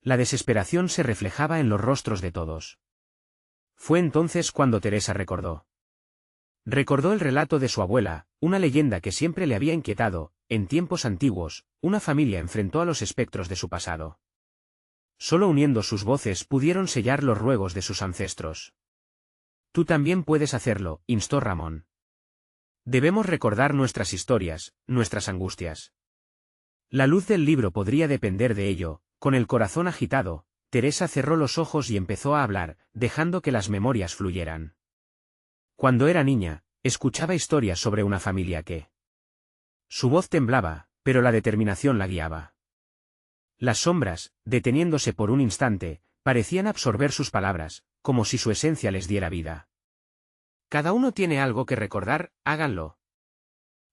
La desesperación se reflejaba en los rostros de todos. Fue entonces cuando Teresa recordó. Recordó el relato de su abuela, una leyenda que siempre le había inquietado. En tiempos antiguos, una familia enfrentó a los espectros de su pasado. Solo uniendo sus voces pudieron sellar los ruegos de sus ancestros. Tú también puedes hacerlo, instó Ramón. Debemos recordar nuestras historias, nuestras angustias. La luz del libro podría depender de ello. Con el corazón agitado, Teresa cerró los ojos y empezó a hablar, dejando que las memorias fluyeran. Cuando era niña, escuchaba historias sobre una familia que... Su voz temblaba, pero la determinación la guiaba. Las sombras, deteniéndose por un instante, parecían absorber sus palabras, como si su esencia les diera vida. Cada uno tiene algo que recordar, háganlo.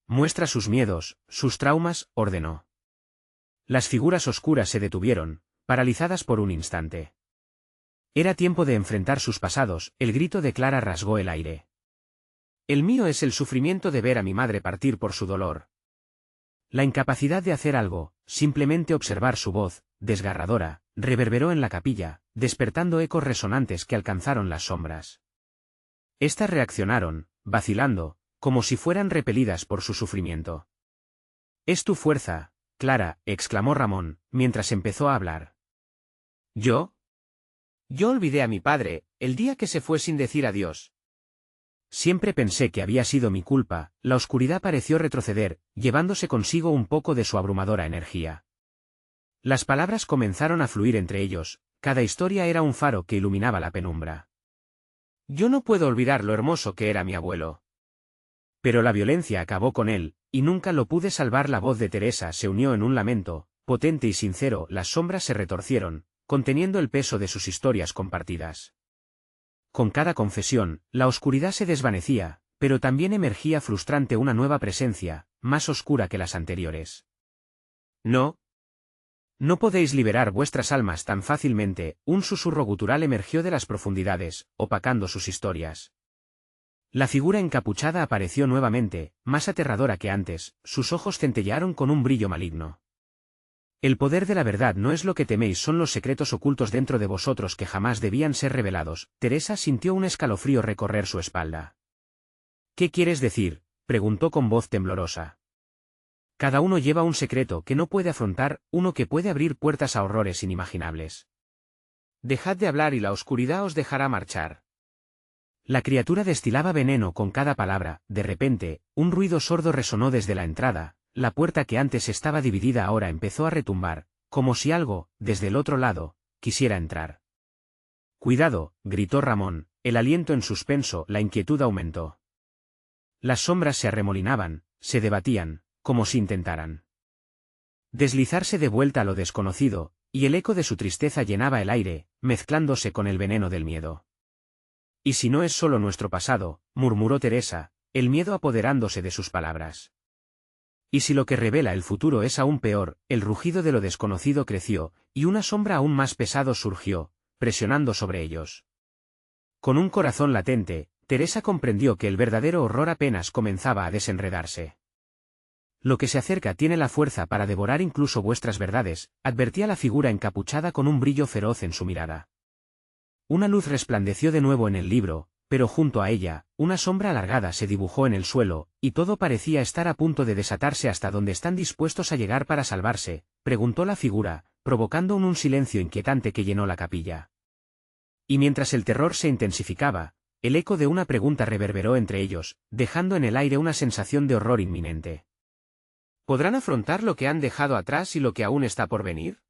Muestra sus miedos, sus traumas, ordenó. Las figuras oscuras se detuvieron, paralizadas por un instante. Era tiempo de enfrentar sus pasados. El grito de Clara rasgó el aire. El mío es el sufrimiento de ver a mi madre partir por su dolor. La incapacidad de hacer algo, simplemente observar su voz, desgarradora, reverberó en la capilla, despertando ecos resonantes que alcanzaron las sombras. Estas reaccionaron, vacilando, como si fueran repelidas por su sufrimiento. «Es tu fuerza, Clara», exclamó Ramón, mientras empezó a hablar. «¿Yo? Yo olvidé a mi padre, el día que se fue sin decir adiós. Siempre pensé que había sido mi culpa». La oscuridad pareció retroceder, llevándose consigo un poco de su abrumadora energía. Las palabras comenzaron a fluir entre ellos, cada historia era un faro que iluminaba la penumbra. «Yo no puedo olvidar lo hermoso que era mi abuelo. Pero la violencia acabó con él, y nunca lo pude salvar». La voz de Teresa se unió en un lamento, potente y sincero. Las sombras se retorcieron, conteniendo el peso de sus historias compartidas. Con cada confesión, la oscuridad se desvanecía, pero también emergía frustrante una nueva presencia, más oscura que las anteriores. «No. No podéis liberar vuestras almas tan fácilmente», un susurro gutural emergió de las profundidades, opacando sus historias. La figura encapuchada apareció nuevamente, más aterradora que antes, sus ojos centellearon con un brillo maligno. «El poder de la verdad no es lo que teméis, son los secretos ocultos dentro de vosotros que jamás debían ser revelados». Teresa sintió un escalofrío recorrer su espalda. «¿Qué quieres decir?», preguntó con voz temblorosa. «Cada uno lleva un secreto que no puede afrontar, uno que puede abrir puertas a horrores inimaginables. Dejad de hablar y la oscuridad os dejará marchar». La criatura destilaba veneno con cada palabra. De repente, un ruido sordo resonó desde la entrada. La puerta que antes estaba dividida ahora empezó a retumbar, como si algo, desde el otro lado, quisiera entrar. «Cuidado», gritó Ramón, el aliento en suspenso. La inquietud aumentó. Las sombras se arremolinaban, se debatían, como si intentaran deslizarse de vuelta a lo desconocido, y el eco de su tristeza llenaba el aire, mezclándose con el veneno del miedo. «¿Y si no es solo nuestro pasado?», murmuró Teresa, el miedo apoderándose de sus palabras. «¿Y si lo que revela el futuro es aún peor?». El rugido de lo desconocido creció, y una sombra aún más pesada surgió, presionando sobre ellos. Con un corazón latente, Teresa comprendió que el verdadero horror apenas comenzaba a desenredarse. «Lo que se acerca tiene la fuerza para devorar incluso vuestras verdades», advertía la figura encapuchada con un brillo feroz en su mirada. Una luz resplandeció de nuevo en el libro, pero junto a ella, una sombra alargada se dibujó en el suelo, y todo parecía estar a punto de desatarse. «¿Hasta dónde están dispuestos a llegar para salvarse?», preguntó la figura, provocando un silencio inquietante que llenó la capilla. Y mientras el terror se intensificaba, el eco de una pregunta reverberó entre ellos, dejando en el aire una sensación de horror inminente. «¿Podrán afrontar lo que han dejado atrás y lo que aún está por venir?».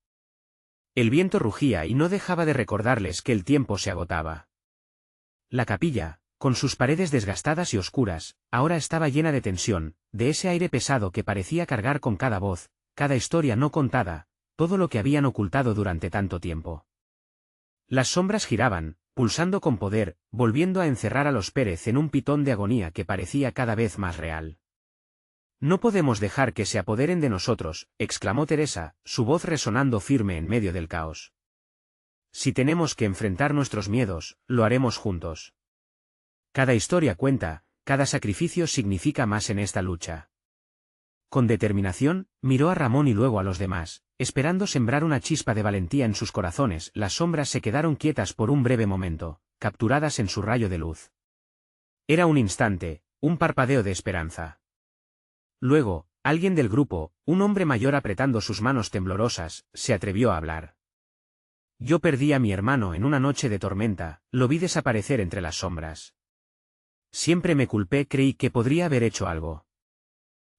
El viento rugía y no dejaba de recordarles que el tiempo se agotaba. La capilla, con sus paredes desgastadas y oscuras, ahora estaba llena de tensión, de ese aire pesado que parecía cargar con cada voz, cada historia no contada, todo lo que habían ocultado durante tanto tiempo. Las sombras giraban, pulsando con poder, volviendo a encerrar a los Pérez en un pitón de agonía que parecía cada vez más real. «No podemos dejar que se apoderen de nosotros», exclamó Teresa, su voz resonando firme en medio del caos. «Si tenemos que enfrentar nuestros miedos, lo haremos juntos. Cada historia cuenta, cada sacrificio significa más en esta lucha». Con determinación, miró a Ramón y luego a los demás, esperando sembrar una chispa de valentía en sus corazones. Las sombras se quedaron quietas por un breve momento, capturadas en su rayo de luz. Era un instante, un parpadeo de esperanza. Luego, alguien del grupo, un hombre mayor apretando sus manos temblorosas, se atrevió a hablar. Yo perdí a mi hermano en una noche de tormenta, lo vi desaparecer entre las sombras. Siempre me culpé, creí que podría haber hecho algo.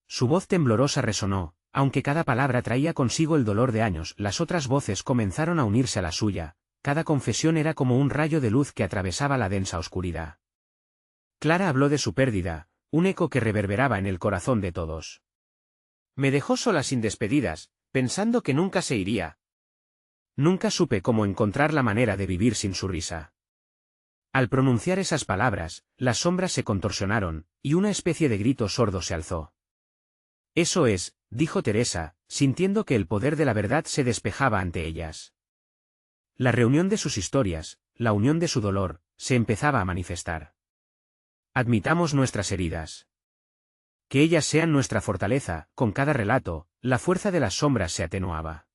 Su voz temblorosa resonó, aunque cada palabra traía consigo el dolor de años. Las otras voces comenzaron a unirse a la suya, cada confesión era como un rayo de luz que atravesaba la densa oscuridad. Clara habló de su pérdida, un eco que reverberaba en el corazón de todos. Me dejó sola sin despedidas, pensando que nunca se iría. Nunca supe cómo encontrar la manera de vivir sin su risa. Al pronunciar esas palabras, las sombras se contorsionaron, y una especie de grito sordo se alzó. Eso es, dijo Teresa, sintiendo que el poder de la verdad se despejaba ante ellas. La reunión de sus historias, la unión de su dolor, se empezaba a manifestar. Admitamos nuestras heridas. Que ellas sean nuestra fortaleza. Con cada relato, la fuerza de las sombras se atenuaba.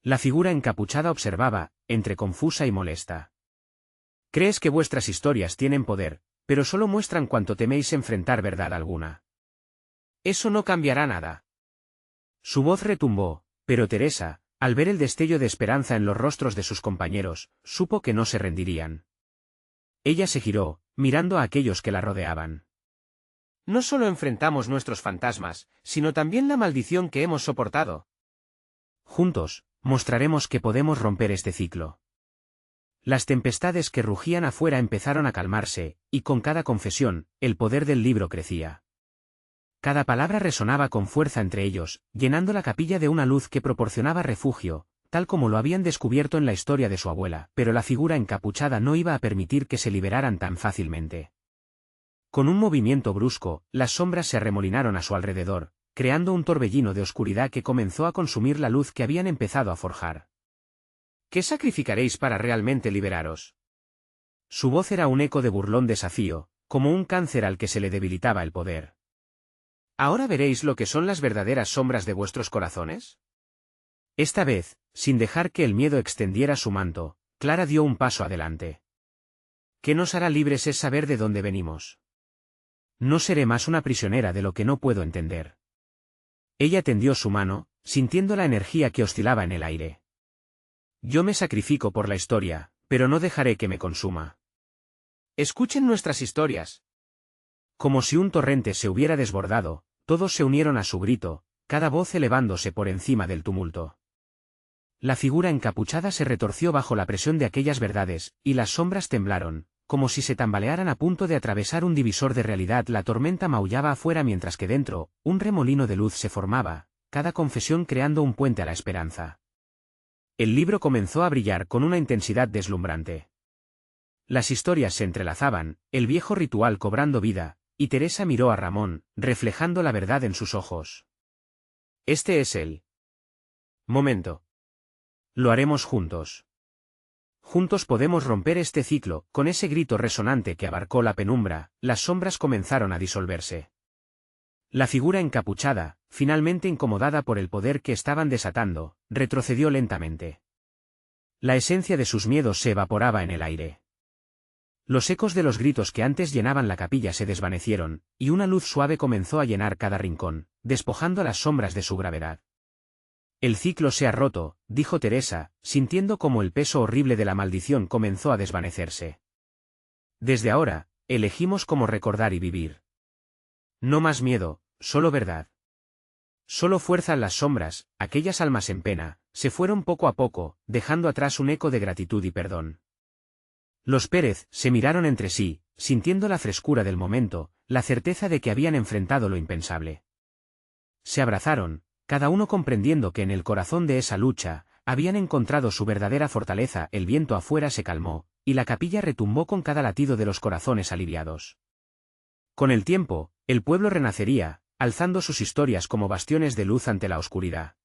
La figura encapuchada observaba, entre confusa y molesta. Crees que vuestras historias tienen poder, pero solo muestran cuánto teméis enfrentar verdad alguna. Eso no cambiará nada. Su voz retumbó, pero Teresa, al ver el destello de esperanza en los rostros de sus compañeros, supo que no se rendirían. Ella se giró, mirando a aquellos que la rodeaban. No solo enfrentamos nuestros fantasmas, sino también la maldición que hemos soportado. Juntos, mostraremos que podemos romper este ciclo. Las tempestades que rugían afuera empezaron a calmarse, y con cada confesión, el poder del libro crecía. Cada palabra resonaba con fuerza entre ellos, llenando la capilla de una luz que proporcionaba refugio, tal como lo habían descubierto en la historia de su abuela, pero la figura encapuchada no iba a permitir que se liberaran tan fácilmente. Con un movimiento brusco, las sombras se arremolinaron a su alrededor, creando un torbellino de oscuridad que comenzó a consumir la luz que habían empezado a forjar. ¿Qué sacrificaréis para realmente liberaros? Su voz era un eco de burlón desafío, como un cáncer al que se le debilitaba el poder. ¿Ahora veréis lo que son las verdaderas sombras de vuestros corazones? Esta vez, sin dejar que el miedo extendiera su manto, Clara dio un paso adelante. ¿Qué nos hará libres es saber de dónde venimos? No seré más una prisionera de lo que no puedo entender. Ella tendió su mano, sintiendo la energía que oscilaba en el aire. Yo me sacrifico por la historia, pero no dejaré que me consuma. Escuchen nuestras historias. Como si un torrente se hubiera desbordado, todos se unieron a su grito, cada voz elevándose por encima del tumulto. La figura encapuchada se retorció bajo la presión de aquellas verdades, y las sombras temblaron, como si se tambalearan a punto de atravesar un divisor de realidad. La tormenta maullaba afuera mientras que dentro, un remolino de luz se formaba, cada confesión creando un puente a la esperanza. El libro comenzó a brillar con una intensidad deslumbrante. Las historias se entrelazaban, el viejo ritual cobrando vida, y Teresa miró a Ramón, reflejando la verdad en sus ojos. Este es el momento. Lo haremos juntos. Juntos podemos romper este ciclo. Con ese grito resonante que abarcó la penumbra, las sombras comenzaron a disolverse. La figura encapuchada, finalmente incomodada por el poder que estaban desatando, retrocedió lentamente. La esencia de sus miedos se evaporaba en el aire. Los ecos de los gritos que antes llenaban la capilla se desvanecieron, y una luz suave comenzó a llenar cada rincón, despojando a las sombras de su gravedad. El ciclo se ha roto, dijo Teresa, sintiendo como el peso horrible de la maldición comenzó a desvanecerse. Desde ahora, elegimos cómo recordar y vivir. No más miedo, solo verdad. Solo fuerza. Las sombras, aquellas almas en pena, se fueron poco a poco, dejando atrás un eco de gratitud y perdón. Los Pérez se miraron entre sí, sintiendo la frescura del momento, la certeza de que habían enfrentado lo impensable. Se abrazaron, cada uno comprendiendo que en el corazón de esa lucha, habían encontrado su verdadera fortaleza. El viento afuera se calmó, y la capilla retumbó con cada latido de los corazones aliviados. Con el tiempo, el pueblo renacería, alzando sus historias como bastiones de luz ante la oscuridad.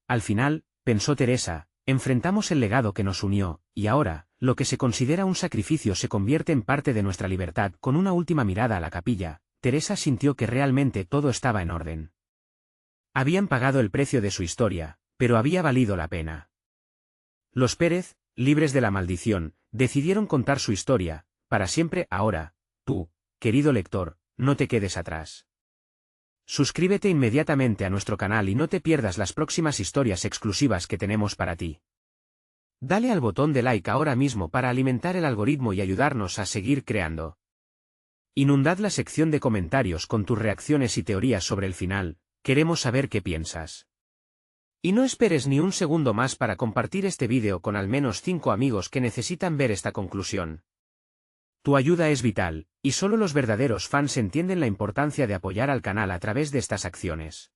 Al final, pensó Teresa, enfrentamos el legado que nos unió, y ahora, lo que se considera un sacrificio se convierte en parte de nuestra libertad. Con una última mirada a la capilla, Teresa sintió que realmente todo estaba en orden. Habían pagado el precio de su historia, pero había valido la pena. Los Pérez, libres de la maldición, decidieron contar su historia, para siempre. Ahora, tú, querido lector, no te quedes atrás. Suscríbete inmediatamente a nuestro canal y no te pierdas las próximas historias exclusivas que tenemos para ti. Dale al botón de like ahora mismo para alimentar el algoritmo y ayudarnos a seguir creando. Inundad la sección de comentarios con tus reacciones y teorías sobre el final, queremos saber qué piensas. Y no esperes ni un segundo más para compartir este vídeo con al menos 5 amigos que necesitan ver esta conclusión. Tu ayuda es vital, y solo los verdaderos fans entienden la importancia de apoyar al canal a través de estas acciones.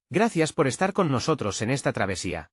Gracias por estar con nosotros en esta travesía.